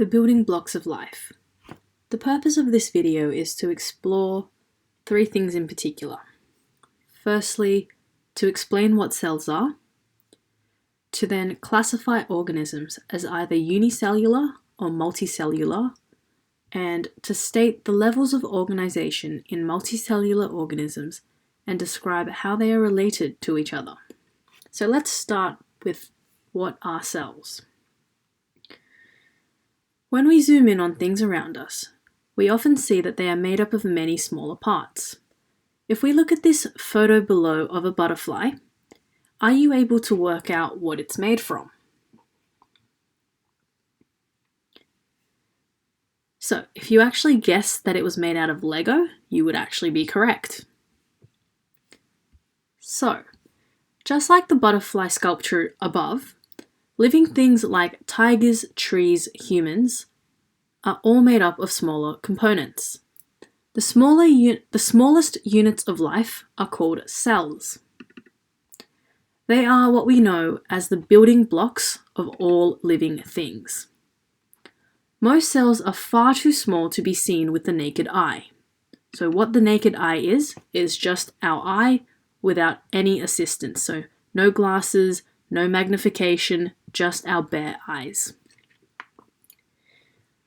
The building blocks of life. The purpose of this video is to explore three things in particular. Firstly, to explain what cells are, to then classify organisms as either unicellular or multicellular, and to state the levels of organization in multicellular organisms and describe how they are related to each other. So let's start with what are cells. When we zoom in on things around us, we often see that they are made up of many smaller parts. If we look at this photo below of a butterfly, are you able to work out what it's made from? So, if you actually guessed that it was made out of Lego, you would actually be correct. So, just like the butterfly sculpture above, living things like tigers, trees, humans are all made up of smaller components. The smallest units of life are called cells. They are what we know as the building blocks of all living things. Most cells are far too small to be seen with the naked eye. So what the naked eye is just our eye without any assistance. So no glasses, no magnification, just our bare eyes.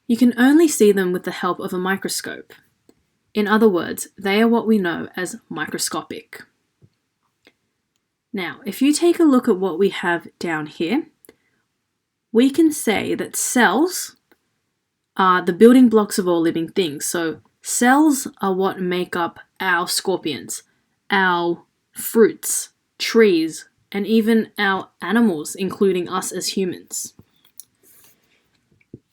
You can only see them with the help of a microscope. In other words, they are what we know as microscopic. Now, if you take a look at what we have down here, we can say that cells are the building blocks of all living things. So cells are what make up our scorpions, our fruits, trees, and even our animals, including us as humans.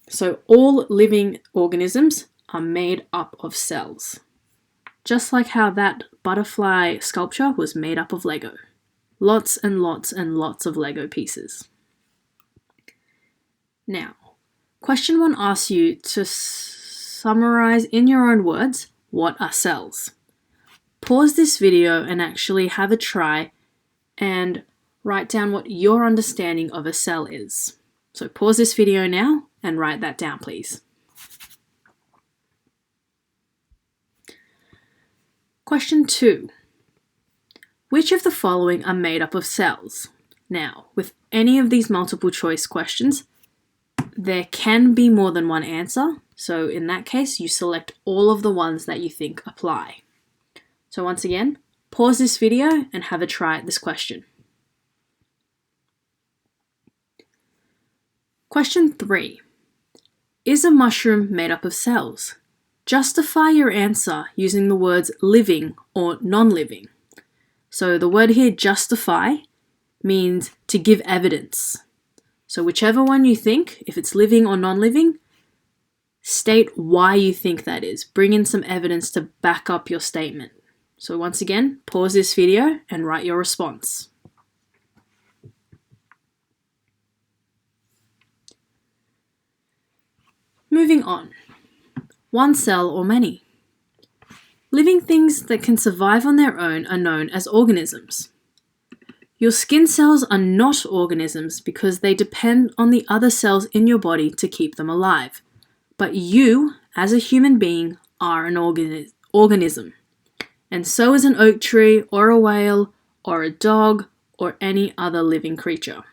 So all living organisms are made up of cells, just like how that butterfly sculpture was made up of Lego. Lots and lots and lots of Lego pieces. Now, question 1 asks you to summarize in your own words, what are cells? Pause this video and actually have a try and write down what your understanding of a cell is. So pause this video now and write that down, please. Question 2. Which of the following are made up of cells? Now, with any of these multiple choice questions, there can be more than one answer. So in that case, you select all of the ones that you think apply. So once again, pause this video and have a try at this question. Question 3. Is a mushroom made up of cells? Justify your answer using the words living or non-living. So the word here, justify, means to give evidence. So whichever one you think, if it's living or non-living, state why you think that is. Bring in some evidence to back up your statement. So once again, pause this video and write your response. Moving on. One cell or many. Living things that can survive on their own are known as organisms. Your skin cells are not organisms because they depend on the other cells in your body to keep them alive. But you, as a human being, are an organism. And so is an oak tree or a whale or a dog or any other living creature.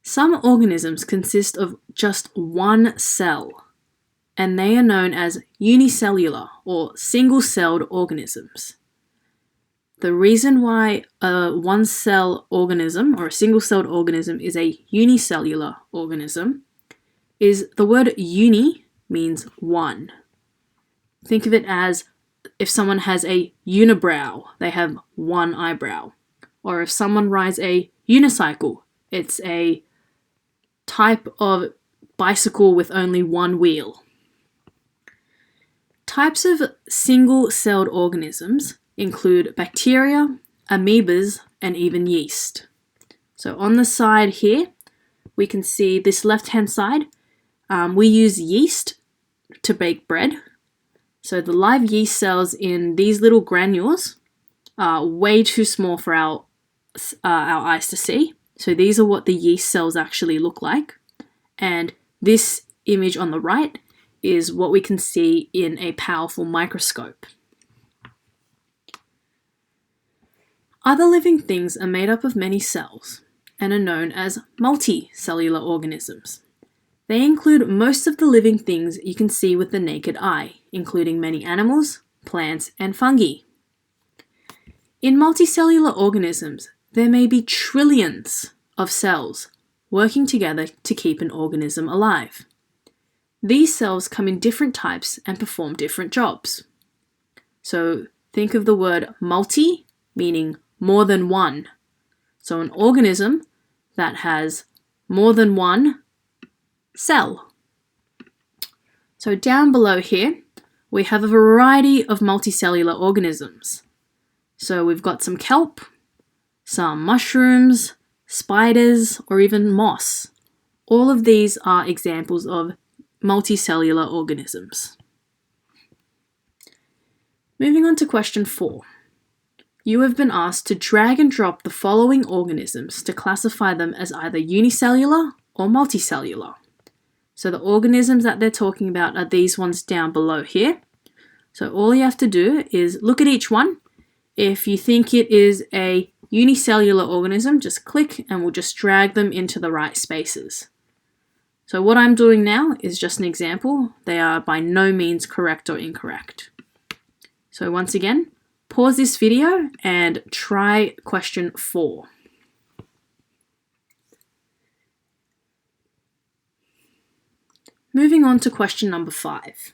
Some organisms consist of just one cell, and they are known as unicellular or single-celled organisms. The reason why a one-cell organism or a single-celled organism is a unicellular organism is the word uni means one. Think of it as if someone has a unibrow, they have one eyebrow. Or if someone rides a unicycle, it's a type of bicycle with only one wheel. Types of single-celled organisms include bacteria, amoebas, and even yeast. So on the side here, we can see this left-hand side, we use yeast to bake bread. So the live yeast cells in these little granules are way too small for our eyes to see. So these are what the yeast cells actually look like. And This image on the right is what we can see in a powerful microscope. Other living things are made up of many cells and are known as multicellular organisms. They include most of the living things you can see with the naked eye, including many animals, plants, and fungi. In multicellular organisms, there may be trillions of cells working together to keep an organism alive. These cells come in different types and perform different jobs. So think of the word multi, meaning more than one. So an organism that has more than one cell. So down below here, we have a variety of multicellular organisms. So we've got some kelp, some mushrooms, spiders, or even moss. All of these are examples of multicellular organisms. Moving on to question 4. You have been asked to drag and drop the following organisms to classify them as either unicellular or multicellular. So the organisms that they're talking about are these ones down below here. So all you have to do is look at each one. If you think it is a unicellular organism, just click and we'll just drag them into the right spaces. So what I'm doing now is just an example. They are by no means correct or incorrect. So once again, pause this video and try question 4. Moving on to question number 5.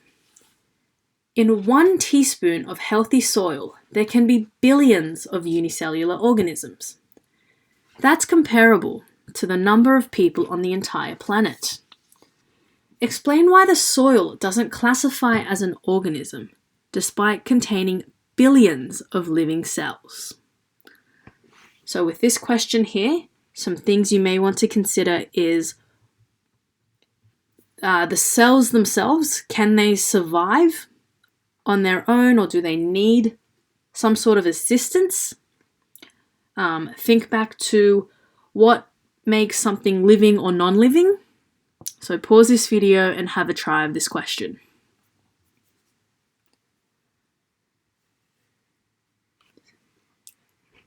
In 1 teaspoon of healthy soil, there can be billions of unicellular organisms. That's comparable to the number of people on the entire planet. Explain why the soil doesn't classify as an organism, despite containing billions of living cells. So with this question here, some things you may want to consider is the cells themselves. Can they survive on their own, or do they need some sort of assistance? Think back to what makes something living or non-living. So pause this video and have a try of this question.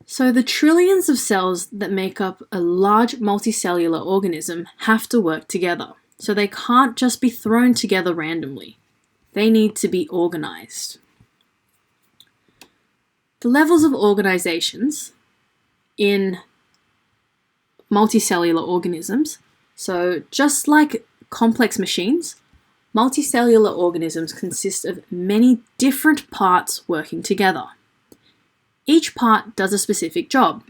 So the trillions of cells that make up a large multicellular organism have to work together. So they can't just be thrown together randomly. They need to be organized. The levels of organizations in multicellular organisms, so just like complex machines, multicellular organisms consist of many different parts working together. Each part does a specific job,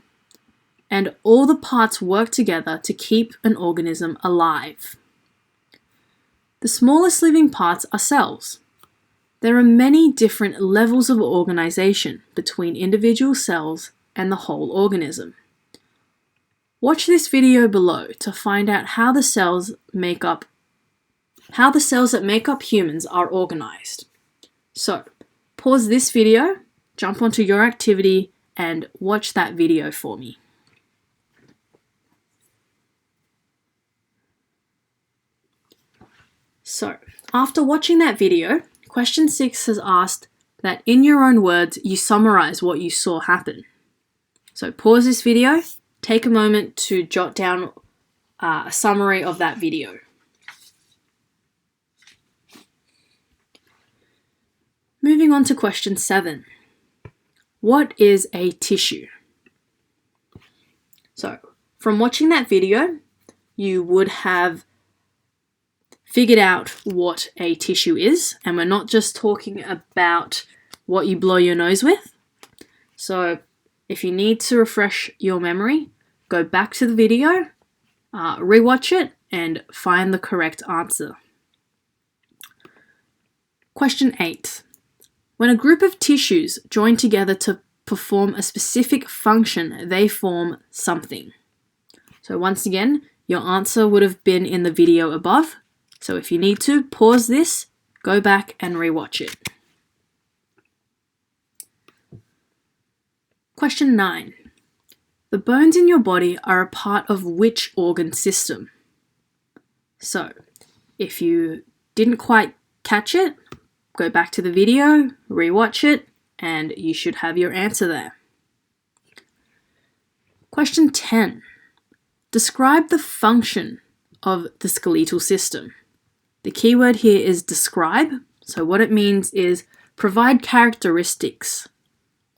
and all the parts work together to keep an organism alive. The smallest living parts are cells. There are many different levels of organization between individual cells and the whole organism. Watch this video below to find out how the cells that make up humans are organized. So, pause this video, jump onto your activity, and watch that video for me. So, after watching that video, question 6 has asked that in your own words, you summarize what you saw happen. So pause this video, take a moment to jot down a summary of that video. Moving on to question 7. What is a tissue? So, from watching that video, you would have figured out what a tissue is, and we're not just talking about what you blow your nose with. So if you need to refresh your memory, go back to the video, rewatch it, and find the correct answer. Question 8. When a group of tissues join together to perform a specific function, they form something. So once again, your answer would have been in the video above. So if you need to, pause this, go back and rewatch it. Question 9. The bones in your body are a part of which organ system? So, If you didn't quite catch it, go back to the video, rewatch it, and you should have your answer there. Question 10. Describe the function of the skeletal system. The key word here is describe. So what it means is provide characteristics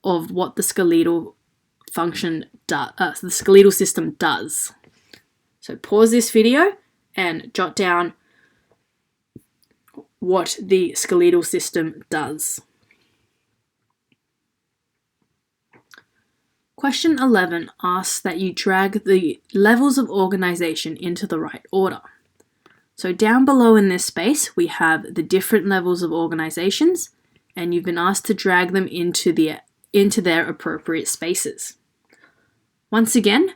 of what the skeletal the skeletal system does. So pause this video and jot down what the skeletal system does. Question 11 asks that you drag the levels of organization into the right order. So down below in this space, we have the different levels of organizations, and you've been asked to drag them into their appropriate spaces. Once again,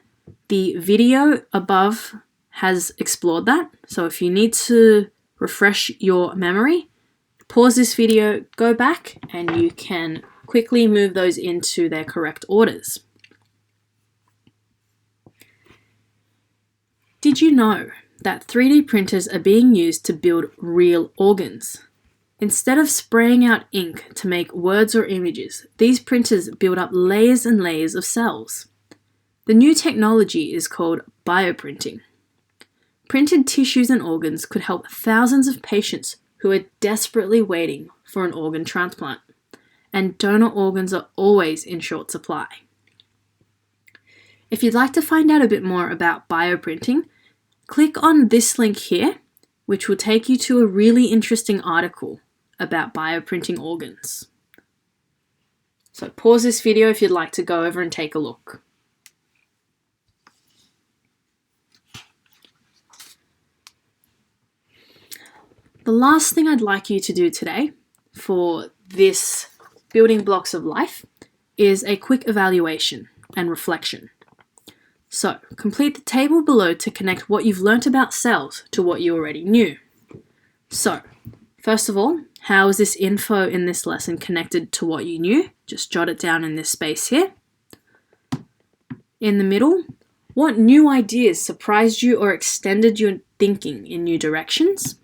the video above has explored that. So if you need to refresh your memory, pause this video, go back, and you can quickly move those into their correct orders. Did you know that 3D printers are being used to build real organs? Instead of spraying out ink to make words or images, these printers build up layers and layers of cells. The new technology is called bioprinting. Printed tissues and organs could help thousands of patients who are desperately waiting for an organ transplant, and donor organs are always in short supply. If you'd like to find out a bit more about bioprinting, click on this link here, which will take you to a really interesting article about bioprinting organs. So pause this video if you'd like to go over and take a look. The last thing I'd like you to do today for this building blocks of life is a quick evaluation and reflection. So, complete the table below to connect what you've learnt about cells to what you already knew. So, first of all, how is this info in this lesson connected to what you knew? Just jot it down in this space here. In the middle, what new ideas surprised you or extended your thinking in new directions?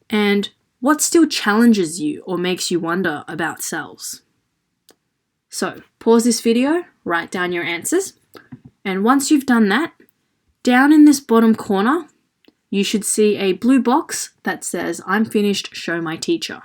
And what still challenges you or makes you wonder about cells? So, pause this video, write down your answers. And once you've done that, down in this bottom corner, you should see a blue box that says, "I'm finished, show my teacher."